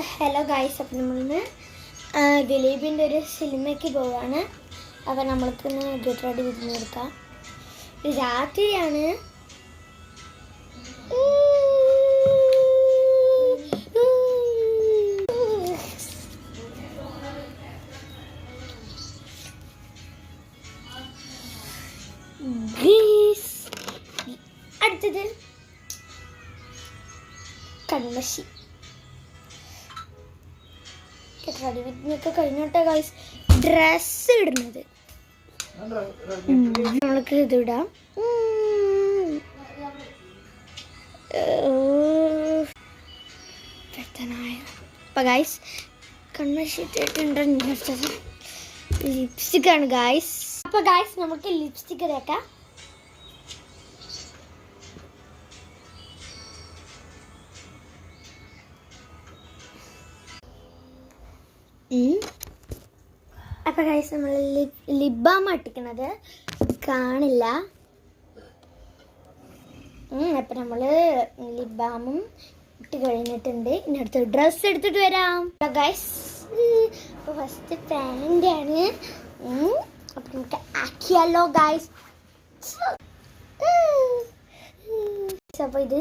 Hello guys, അപ്പം നമ്മളിന്ന് ദിലീപിൻ്റെ ഒരു സിനിമയ്ക്ക് പോവാണ്. അപ്പം നമ്മൾക്ക് ഇന്ന് ഗെറ്റ് റെഡി വിരുന്നെടുക്കാം. രാത്രിയാണ്. അടുത്തത് കൺമഷി. ഒക്കെ കഴിഞ്ഞോട്ടെ ഗൈസ്. ഡ്രസ് ഇടുന്നത് നമ്മൾക്ക് ഇത് ഇടാം. അപ്പൊ ഗൈസ് കൺമഷി ഇട്ടിട്ടുണ്ട്. ലിപ്സ്റ്റിക് ആണ് ഗൈസ്. അപ്പൊ ഗൈസ് നമുക്ക് ലിപ്സ്റ്റിക് തേക്കാം. അപ്പൊ ഗൈസ് നമ്മൾ ലിപ് ബാം അട്ടിക്കണത് കാണില്ല. അപ്പൊ നമ്മള് ലിപ് ബാമും ഇട്ട് കഴിഞ്ഞിട്ടുണ്ട്. ഇനി അടുത്ത ഡ്രസ്സ് എടുത്തിട്ട് വരാം ഗൈസ്. അപ്പൊ ഫസ്റ്റ് പാന്റ് ആണ്. അപ്പൊ നമുക്ക് ആക്കിയാലോ ഗൈസ്. അപ്പൊ ഇത്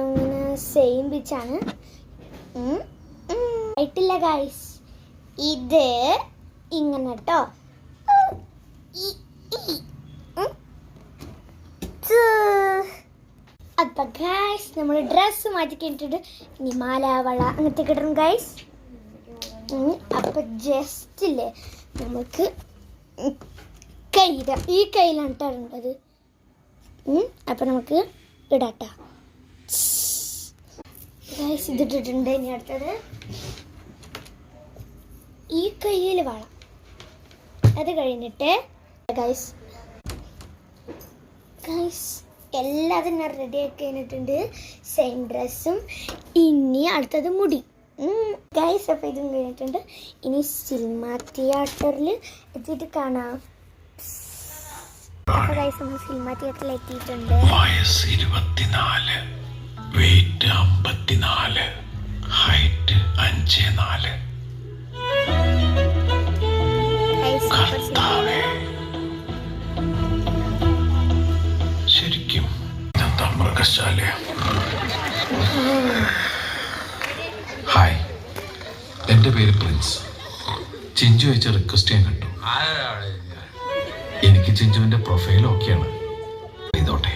ഇങ്ങനെ സെയിം പിച്ചാണ് ആയിട്ടില്ല ഗൈസ്. ഇത് ഇങ്ങനെ കേട്ടോ. അപ്പൊ ഗൈസ് നമ്മൾ ഡ്രസ്സ് മാറ്റി കഴിഞ്ഞിട്ട് ഇനി മാല വള അങ്ങനത്തെ കിട്ടണം ഗൈസ്. അപ്പൊ ജസ്റ്റ് ഇല്ലേ നമുക്ക് ഈ കയ്യിലാണ് ഇട്ടത്. അപ്പൊ നമുക്ക് ഇടാട്ടോ ഗൈസ്. ഇതിട്ടിട്ടുണ്ട്. ഇനി അടുത്തത് ഈ കയ്യിൽ വള. അത് കഴിഞ്ഞിട്ട് ഗൈസ് എല്ലാതും ഞാൻ റെഡി ആക്കി കഴിഞ്ഞിട്ടുണ്ട്. സെയിം ഡ്രസ്സും. ഇനി അടുത്തത് മുടി ഗൈസ്. അപ്പം ഇതും കഴിഞ്ഞിട്ടുണ്ട്. ഇനി സിനിമ തിയേറ്ററിൽ എത്തിയിട്ട് കാണാം. അപ്പോൾ ഗൈസ് നമ്മൾ സിനിമ തിയേറ്ററിൽ എത്തിയിട്ടുണ്ട്. വയസ്സ് 24, വെയിറ്റ് 54, ഹൈറ്റ് 5'4". ശരിക്കും എന്താ മൃഗശാല. ഹായ്, എൻ്റെ പേര് പ്രിൻസ്. ചിഞ്ചു അയച്ച റിക്വസ്റ്റ് ഞാൻ കണ്ടു. എനിക്ക് ചിഞ്ചുവിന്റെ പ്രൊഫൈൽ ഓക്കെയാണ്. ഇതോട്ടെ.